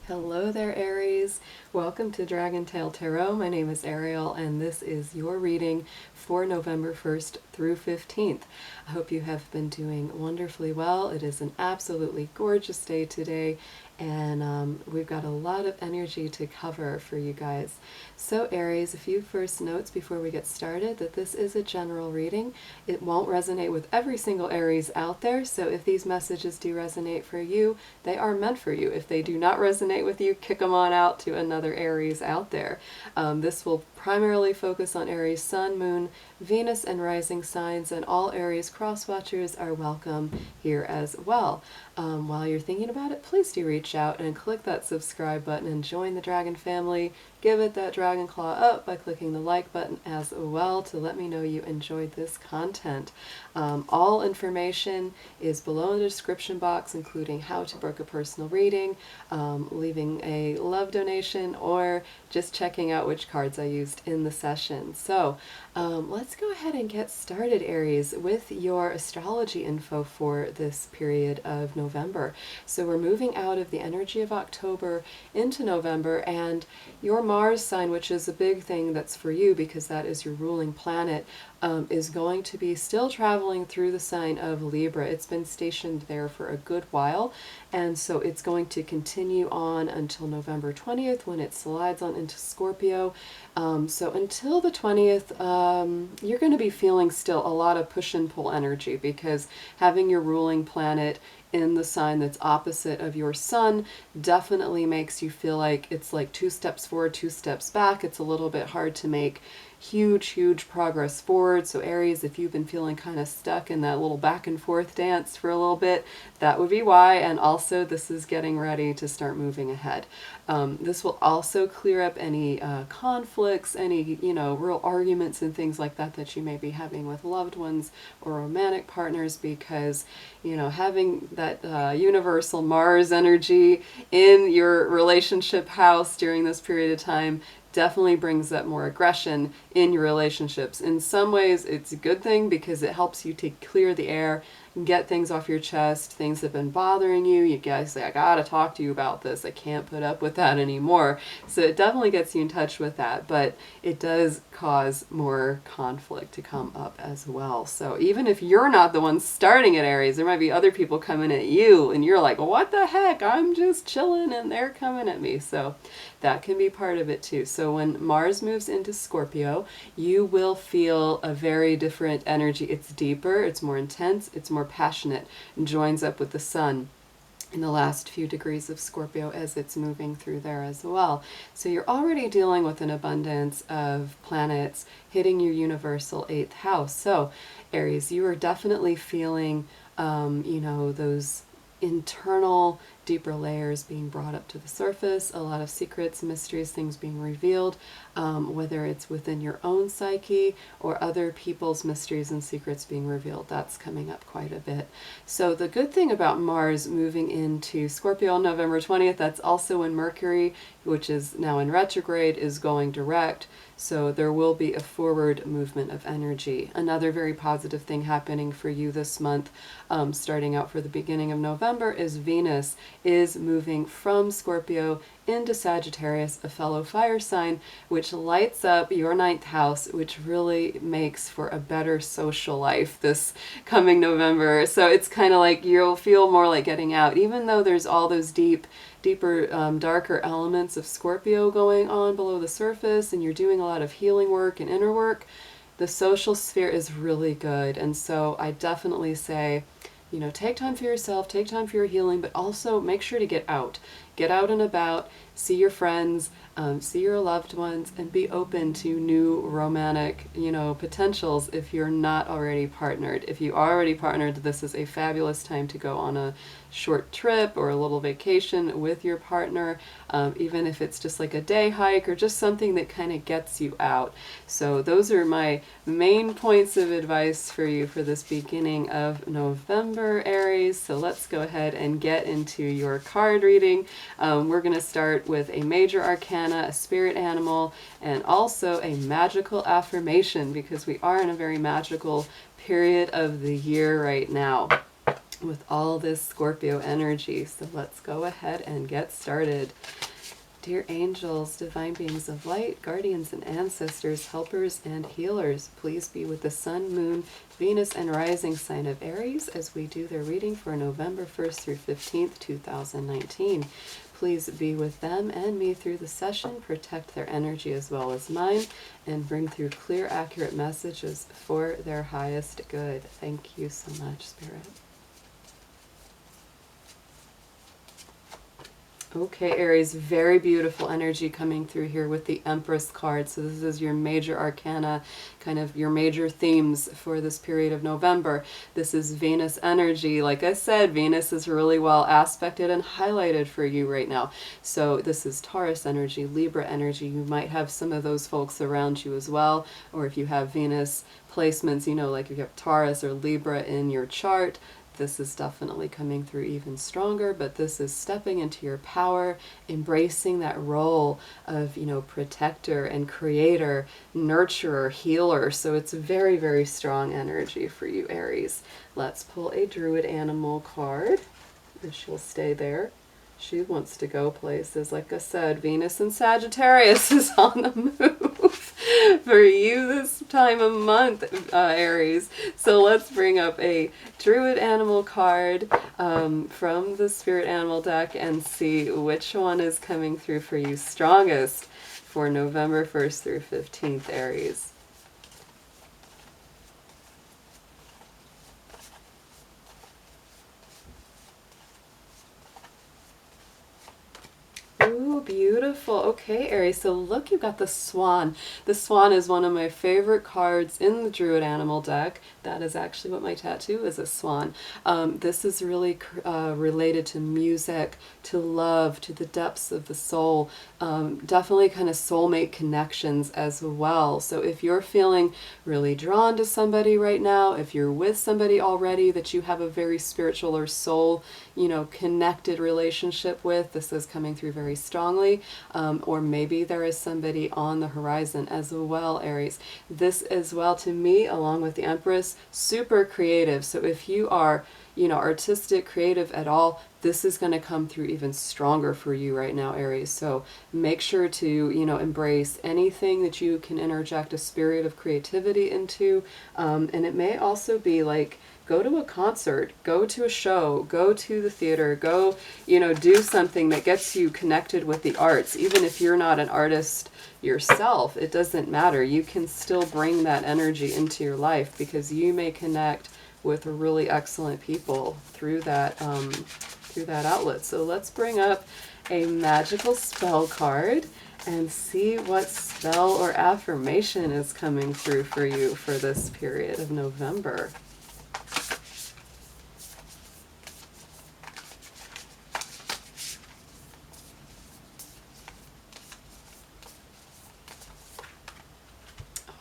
Hello there, Aries. Welcome to Dragon Tail Tarot. My name is Ariel, and this is your reading for November 1st through 15th. I hope you have been doing wonderfully well. It is an absolutely gorgeous day today, and we've got a lot of energy to cover for you guys. So, Aries, a few first notes before we get started that this is a general reading. It won't resonate with every single Aries out there, so if these messages do resonate for you, they are meant for you. If they do not resonate with you, kick them on out to another Aries out there. This will primarily focus on Aries Sun, Moon, Venus, and rising signs, and all Aries cross-watchers are welcome here as well. While you're thinking about it, please do reach out and click that subscribe button and join the Dragon family. Give it that dragon claw up by clicking the like button as well to let me know you enjoyed this content. All information is below in the description box, including how to book a personal reading, leaving a love donation, or just checking out which cards I used in the session. So let's go ahead and get started, Aries, with your astrology info for this period of November. So we're moving out of the energy of October into November, and your Mars sign, which is a big thing that's for you because that is your ruling planet, is going to be still traveling through the sign of Libra. It's been stationed there for a good while, and so it's going to continue on until November 20th when it slides on into Scorpio. So until the 20th, you're going to be feeling still a lot of push and pull energy because having your ruling planet in the sign that's opposite of your sun definitely makes you feel like it's like 2 steps forward, 2 steps back. It's a little bit hard to make huge progress forward. So Aries, if you've been feeling kind of stuck in that little back and forth dance for a little bit, that would be why. And also this is getting ready to start moving ahead. This will also clear up any conflicts, any real arguments and things like that that you may be having with loved ones or romantic partners, because having that universal Mars energy in your relationship house during this period of time definitely brings up more aggression in your relationships. In some ways, it's a good thing because it helps you to clear the air, get things off your chest, things that have been bothering you. You guys say, I gotta talk to you about this. I can't put up with that anymore. So it definitely gets you in touch with that, but it does cause more conflict to come up as well. So even if you're not the one starting at Aries, there might be other people coming at you and you're like, what the heck? I'm just chilling and they're coming at me. So that can be part of it too. So when Mars moves into Scorpio, you will feel a very different energy. It's deeper, it's more intense, it's more passionate, and joins up with the sun in the last few degrees of Scorpio as it's moving through there as well. So you're already dealing with an abundance of planets hitting your universal 8th house. So Aries, you are definitely feeling, those internal deeper layers being brought up to the surface, a lot of secrets, mysteries, things being revealed, whether it's within your own psyche or other people's mysteries and secrets being revealed. That's coming up quite a bit. So the good thing about Mars moving into Scorpio on November 20th, that's also when Mercury, which is now in retrograde, is going direct. So there will be a forward movement of energy. Another very positive thing happening for you this month, starting out for the beginning of November, is Venus is moving from Scorpio into Sagittarius, a fellow fire sign, which lights up your 9th house, which really makes for a better social life this coming November. So it's kind of like you'll feel more like getting out, even though there's all those deeper, darker elements of Scorpio going on below the surface, and you're doing a lot of healing work and inner work. The social sphere is really good, and so I definitely say, take time for yourself, take time for your healing, but also make sure to get out. Get out and about, see your friends, see your loved ones, and be open to new romantic, potentials if you're not already partnered. If you are already partnered, this is a fabulous time to go on a short trip or a little vacation with your partner, even if it's just like a day hike or just something that kind of gets you out. So those are my main points of advice for you for this beginning of November, Aries. So let's go ahead and get into your card reading. We're going to start with a major arcana, a spirit animal, and also a magical affirmation, because we are in a very magical period of the year right now. with all this Scorpio energy. So let's go ahead and get started. Dear angels, divine beings of light, guardians and ancestors, helpers and healers, please be with the sun, moon, Venus, and rising sign of Aries as we do their reading for November 1st through 15th, 2019. Please be with them and me through the session, protect their energy as well as mine, and bring through clear, accurate messages for their highest good. Thank you so much, Spirit. Okay, Aries, very beautiful energy coming through here with the Empress card. So this is your major arcana, kind of your major themes for this period of November. This is Venus energy. Like I said, Venus is really well aspected and highlighted for you right now. So this is Taurus energy, Libra energy. You might have some of those folks around you as well. Or if you have Venus placements, you know, like if you have Taurus or Libra in your chart, this is definitely coming through even stronger, but this is stepping into your power, embracing that role of, you know, protector and creator, nurturer, healer. So it's very, very strong energy for you, Aries. Let's pull a druid animal card, and she'll stay there. She wants to go places. Like I said, Venus and Sagittarius is on the move for you this time of month, Aries. So let's bring up a druid animal card from the spirit animal deck and see which one is coming through for you strongest for November 1st through 15th, Aries. Ooh, beautiful. Okay, Aries. So look, you got the Swan. The Swan is one of my favorite cards in the Druid Animal deck. That is actually what my tattoo is, a swan. This is really related to music, to love, to the depths of the soul. Definitely kind of soulmate connections as well. So if you're feeling really drawn to somebody right now, if you're with somebody already that you have a very spiritual or soul, you know, connected relationship with, this is coming through very strongly. Or maybe there is somebody on the horizon as well, Aries. This as well, to me, along with the Empress, super creative. So if you are, you know, artistic, creative at all, this is going to come through even stronger for you right now, Aries. So make sure to, you know, embrace anything that you can interject a spirit of creativity into. And it may also be like, go to a concert, go to a show, go to the theater, go, you know, do something that gets you connected with the arts. Even if you're not an artist yourself, it doesn't matter. You can still bring that energy into your life because you may connect with really excellent people through that outlet. So let's bring up a magical spell card and see what spell or affirmation is coming through for you for this period of November.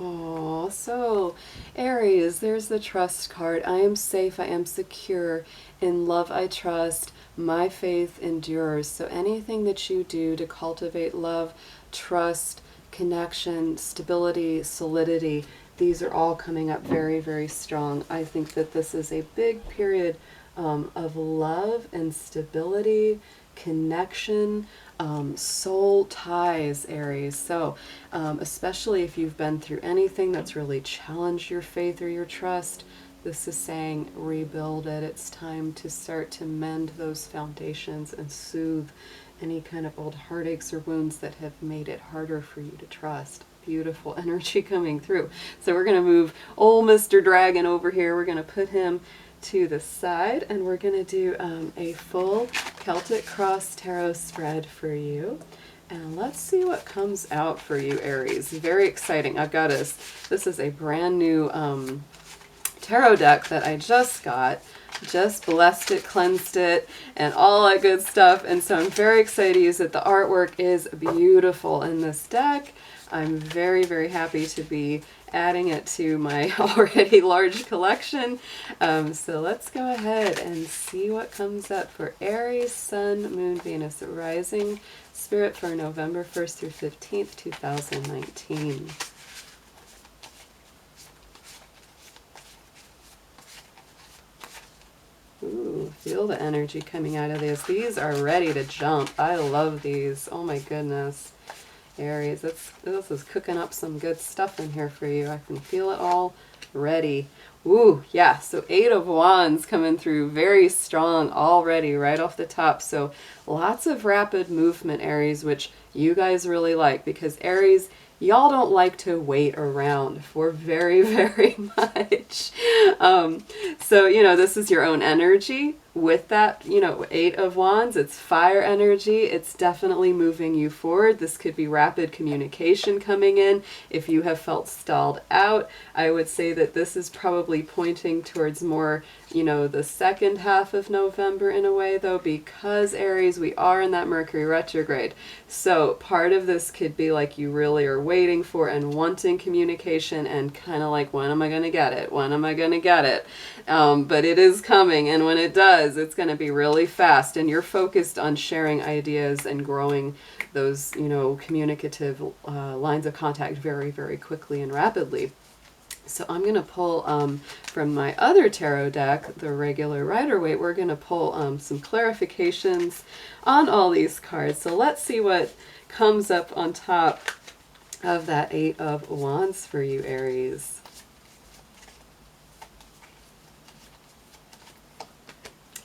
Oh, so Aries, there's the trust card. I am safe, I am secure. In love I trust, my faith endures. So anything that you do to cultivate love, trust, connection, stability, solidity, these are all coming up very, very strong. I think that this is a big period of love and stability, connection, soul ties, Aries. So especially if you've been through anything that's really challenged your faith or your trust, this is saying rebuild it. It's time to start to mend those foundations and soothe any kind of old heartaches or wounds that have made it harder for you to trust. Beautiful energy coming through. So we're going to move old Mr. Dragon over here. We're going to put him to the side, and we're going to do a full Celtic Cross Tarot spread for you. And let's see what comes out for you, Aries. Very exciting. I've got this is a brand new tarot deck that I just got. Just blessed it, cleansed it, and all that good stuff. And so I'm very excited to use it. The artwork is beautiful in this deck. I'm very, very happy to be adding it to my already large collection. So let's go ahead and see what comes up for Aries, Sun, Moon, Venus, Rising Spirit for November 1st through 15th, 2019. Ooh. feel the energy coming out of this. These are ready to jump. I love these. Oh my goodness. Aries, this is cooking up some good stuff in here for you. I can feel it all ready. Ooh, yeah, so 8 of Wands coming through very strong already right off the top. So lots of rapid movement, Aries, which you guys really like, because Aries, y'all don't like to wait around for very, very much. So, you know, this is your own energy. With that, you know, 8 of Wands, it's fire energy. It's definitely moving you forward. This could be rapid communication coming in. If you have felt stalled out, I would say that this is probably pointing towards more, you know, the second half of November in a way, though, because Aries, we are in that Mercury retrograde. So part of this could be like you really are waiting for and wanting communication and kind of like, when am I going to get it? When am I going to get it? But it is coming, and when it does, it's going to be really fast, and you're focused on sharing ideas and growing those, you know, communicative lines of contact very, very quickly and rapidly. So I'm going to pull from my other tarot deck, the regular Rider-Waite, we're going to pull some clarifications on all these cards. So let's see what comes up on top of that 8 of Wands for you, Aries.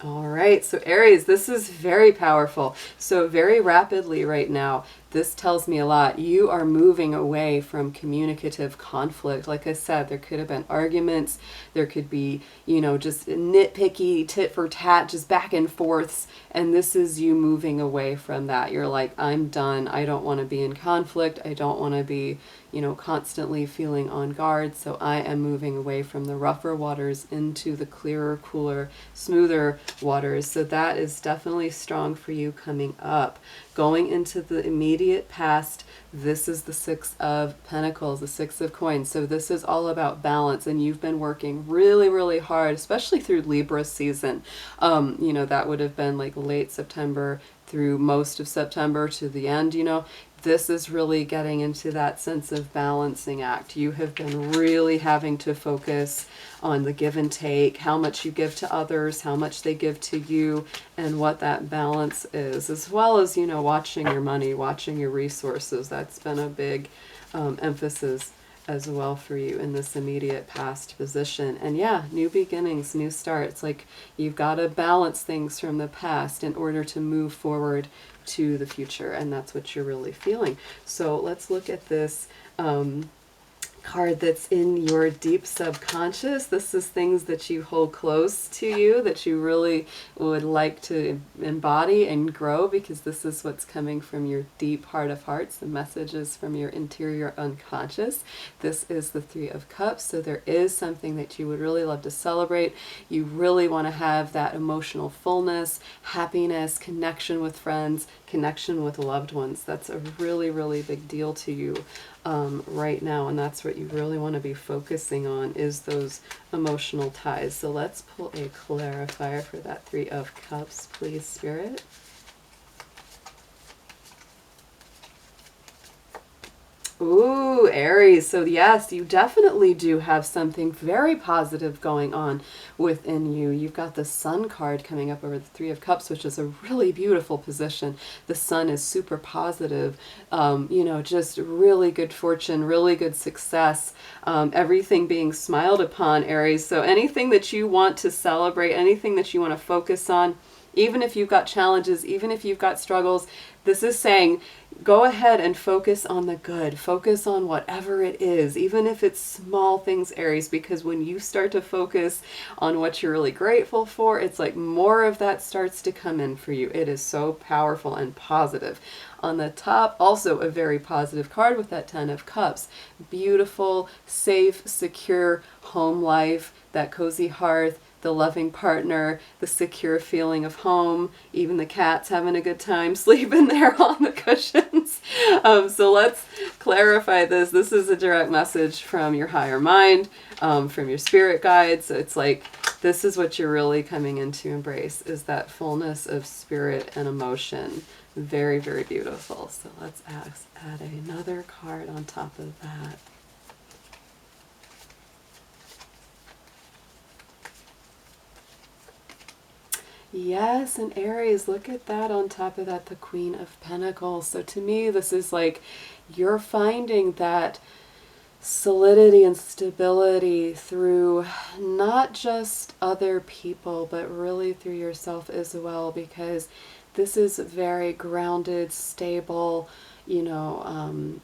All right, so Aries, this is very powerful. So very rapidly right now, this tells me a lot. You are moving away from communicative conflict. Like I said, there could have been arguments. There could be, you know, just nitpicky, tit for tat, just back and forths. And this is you moving away from that. You're like, I'm done. I don't want to be in conflict. I don't want to be, you know, constantly feeling on guard. So I am moving away from the rougher waters into the clearer, cooler, smoother waters. So that is definitely strong for you coming up. Going into the immediate past, this is the 6 of Pentacles, the 6 of Coins. So this is all about balance, and you've been working really, really hard, especially through Libra season. You know, that would have been like late September through most of September to the end, you know. This is really getting into that sense of balancing act. You have been really having to focus on the give and take, how much you give to others, how much they give to you, and what that balance is, as well as, you know, watching your money, watching your resources. That's been a big emphasis as well for you in this immediate past position. And yeah, new beginnings, new starts. Like, you've got to balance things from the past in order to move forward to the future, and that's what you're really feeling. So let's look at this card that's in your deep subconscious. This is things that you hold close to you, that you really would like to embody and grow, because this is what's coming from your deep heart of hearts, the messages from your interior unconscious. This is the 3 of Cups, so there is something that you would really love to celebrate. You really want to have that emotional fullness, happiness, connection with friends, connection with loved ones. That's a really, really big deal to you right now, and that's what you really want to be focusing on, is those emotional ties. So let's pull a clarifier for that 3 of Cups, please, Spirit. Ooh, Aries. So yes, you definitely do have something very positive going on within you. You've got the Sun card coming up over the 3 of Cups, which is a really beautiful position. The Sun is super positive, you know, just really good fortune, really good success, everything being smiled upon, Aries. So anything that you want to celebrate, anything that you want to focus on, even if you've got challenges, even if you've got struggles, this is saying, go ahead and focus on the good. Focus on whatever it is, even if it's small things, Aries, because when you start to focus on what you're really grateful for, it's like more of that starts to come in for you. It is so powerful and positive. On the top, also a very positive card with that 10 of Cups. Beautiful, safe, secure home life, that cozy hearth, the loving partner, the secure feeling of home, even the cat's having a good time sleeping there on the cushions. So let's clarify this. This is a direct message from your higher mind, from your spirit guides. So it's like, this is what you're really coming in to embrace, is that fullness of spirit and emotion. Very, very beautiful. So let's add another card on top of that. Yes, and Aries, look at that on top of that, the Queen of Pentacles. So to me, this is like you're finding that solidity and stability through not just other people, but really through yourself as well, because this is very grounded, stable,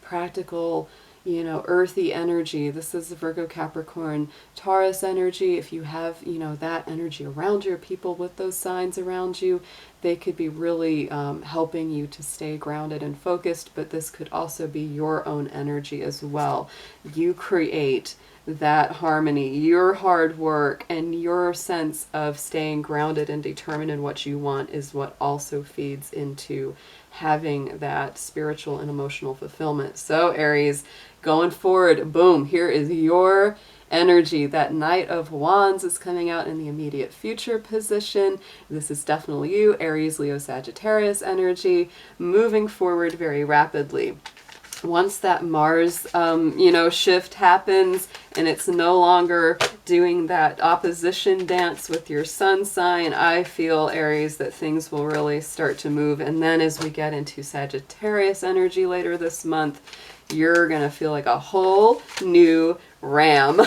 practical, earthy energy. This is the Virgo, Capricorn, Taurus energy. If you have, that energy around you, or people with those signs around you, they could be really helping you to stay grounded and focused, but this could also be your own energy as well. You create that harmony, your hard work, and your sense of staying grounded and determined in what you want is what also feeds into having that spiritual and emotional fulfillment. So Aries, going forward, boom, here is your energy. That Knight of Wands is coming out in the immediate future position. This is definitely you, Aries, Leo, Sagittarius energy, moving forward very rapidly. Once that Mars, shift happens and it's no longer doing that opposition dance with your sun sign, I feel, Aries, that things will really start to move. And then as we get into Sagittarius energy later this month, you're going to feel like a whole new ram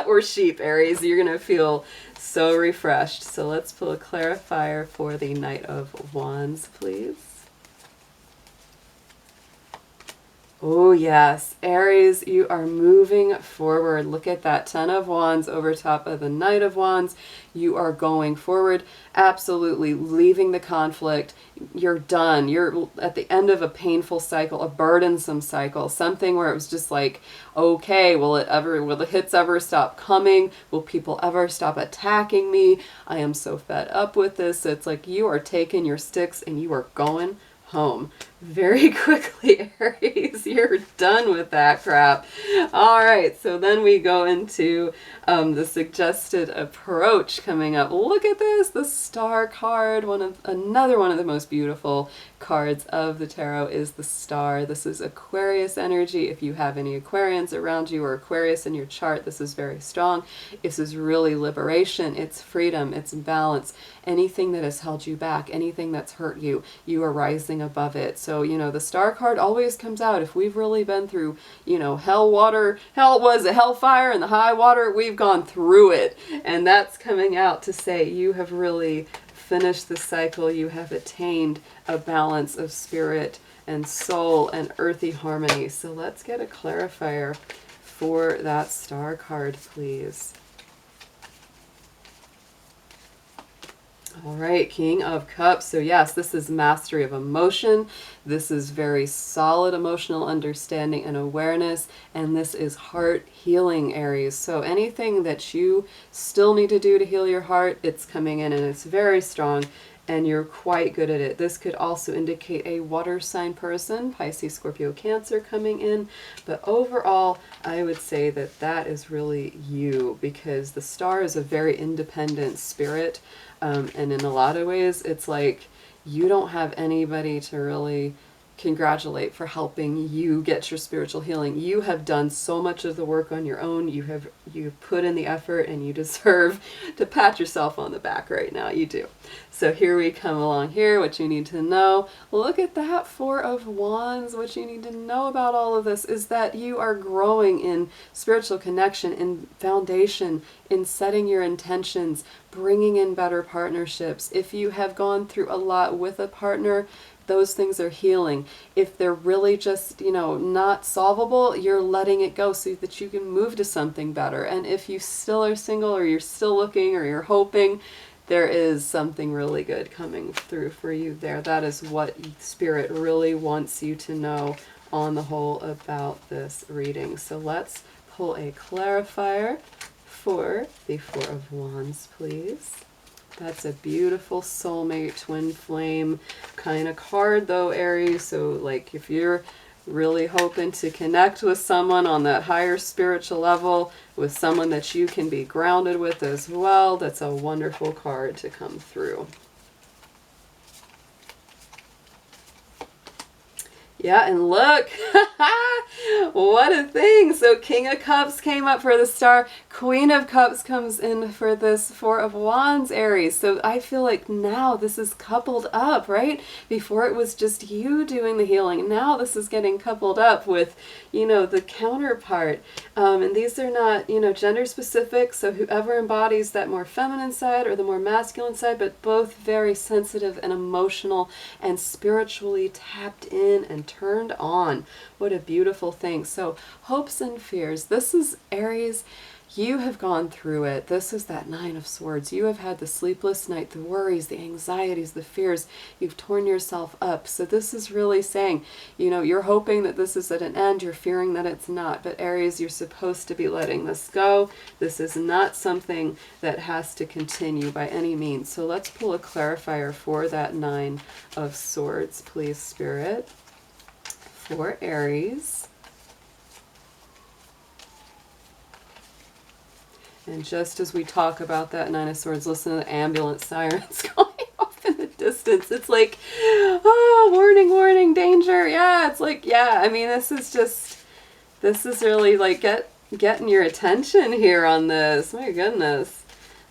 or sheep, Aries. You're going to feel so refreshed. So let's pull a clarifier for the Knight of Wands, please. Oh yes, Aries, you are moving forward. Look at that Ten of Wands over top of the Knight of Wands. You are going forward, absolutely leaving the conflict. You're done. You're at the end of a painful cycle, a burdensome cycle, something where it was just like, okay, will the hits ever stop coming? Will people ever stop attacking me? I am so fed up with this. So it's like you are taking your sticks and you are going home very quickly, Aries. You're done with that crap. All right, so then we go into the suggested approach coming up. Look at this, the Star card. Another one of the most beautiful cards of the tarot is the Star. This is Aquarius energy. If you have any Aquarians around you or Aquarius in your chart, this is very strong. This is really liberation. It's freedom. It's balance. Anything that has held you back, anything that's hurt you, you are rising above it. So, the Star card always comes out. If we've really been through, hellfire and the high water, we've gone through it. And that's coming out to say you have really finished the cycle. You have attained a balance of spirit and soul and earthy harmony. So let's get a clarifier for that Star card, please. All right, King of Cups. So yes, this is mastery of emotion. This is very solid emotional understanding and awareness. And this is heart healing, Aries. So anything that you still need to do to heal your heart, it's coming in and it's very strong and you're quite good at it. This could also indicate a water sign person, Pisces, Scorpio, Cancer coming in. But overall, I would say that that is really you, because the Star is a very independent spirit. And in a lot of ways, it's like you don't have anybody to really congratulate for helping you get your spiritual healing. You have done so much of the work on your own. You've put in the effort, and you deserve to pat yourself on the back right now. You do. So here we come along here, what you need to know. Look at that Four of Wands. What you need to know about all of this is that you are growing in spiritual connection, in foundation, in setting your intentions, bringing in better partnerships. If you have gone through a lot with a partner, those things are healing. If they're really just, not solvable, you're letting it go so that you can move to something better. And if you still are single, or you're still looking, or you're hoping, there is something really good coming through for you there. That is what Spirit really wants you to know on the whole about this reading. So let's pull a clarifier for the Four of Wands, please. That's a beautiful soulmate, twin flame kind of card though, Aries. So like if you're really hoping to connect with someone on that higher spiritual level, with someone that you can be grounded with as well, that's a wonderful card to come through. Yeah, and look, what a thing. So King of Cups came up for the Star. Queen of Cups comes in for this Four of Wands, Aries. So I feel like now this is coupled up, right? Before it was just you doing the healing. Now this is getting coupled up with, you know, the counterpart. And these are not, you know, gender specific. So whoever embodies that more feminine side or the more masculine side, but both very sensitive and emotional and spiritually tapped in and turned on. What a beautiful thing. So hopes and fears. This is Aries. You have gone through it. This is that Nine of Swords. You have had the sleepless night, the worries, the anxieties, the fears. You've torn yourself up. So this is really saying, you know, you're hoping that this is at an end. You're fearing that it's not. But Aries, you're supposed to be letting this go. This is not something that has to continue by any means. So let's pull a clarifier for that Nine of Swords, please, Spirit, for Aries. And just as we talk about that Nine of Swords, listen to the ambulance sirens going off in the distance. It's like, oh, warning, warning, danger. Yeah, it's like, yeah, I mean, this is really like getting your attention here on this. My goodness.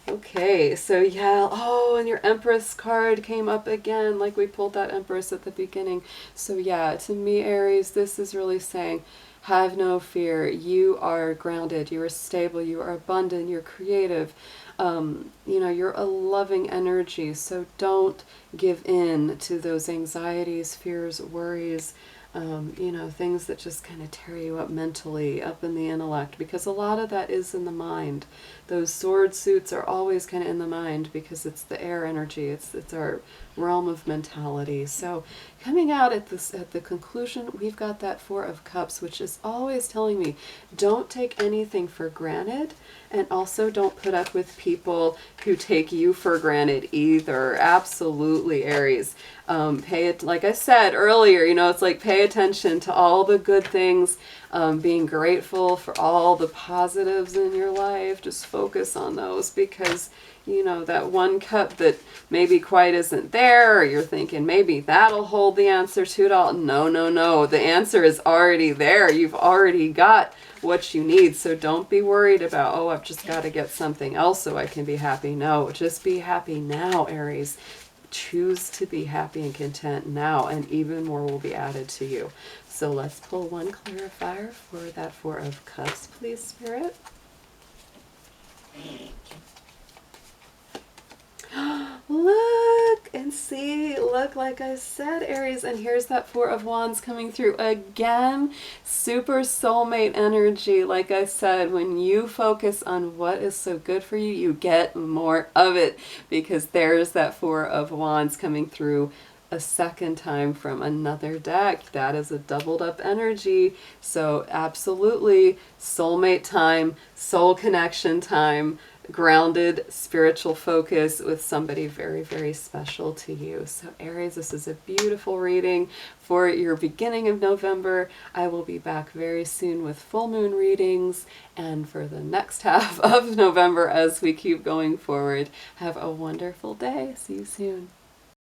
Okay, so yeah, oh, and your Empress card came up again, like we pulled that Empress at the beginning. So yeah, to me, Aries, this is really saying, have no fear. You are grounded. You are stable. You are abundant. You're creative. You know, you're a loving energy. So don't give in to those anxieties, fears, worries, you know, things that just kind of tear you up mentally, up in the intellect, because a lot of that is in the mind. Those sword suits are always kind of in the mind because it's the air energy. It's our realm of mentality. So coming out at the conclusion, we've got that Four of Cups, which is always telling me, don't take anything for granted, and also don't put up with people who take you for granted either. Absolutely, Aries. Pay it, like I said earlier, you know, it's like pay attention to all the good things, being grateful for all the positives in your life. Just focus on those, because you know, that one cup that maybe quite isn't there, or you're thinking maybe that'll hold the answer to it all. No, no, no. The answer is already there. You've already got what you need. So don't be worried about, oh, I've just got to get something else so I can be happy. No, just be happy now, Aries. Choose to be happy and content now, and even more will be added to you. So let's pull one clarifier for that Four of Cups, please, Spirit. Look and see, look, like I said, Aries, and here's that Four of Wands coming through again. Super soulmate energy. Like I said, when you focus on what is so good for you, you get more of it, because there's that Four of Wands coming through a second time from another deck. That is a doubled up energy. So absolutely soulmate time, soul connection time, grounded spiritual focus with somebody very, very special to you. So Aries, this is a beautiful reading for your beginning of November. I will be back very soon with full moon readings, and for the next half of November as we keep going forward. Have a wonderful day. See you soon.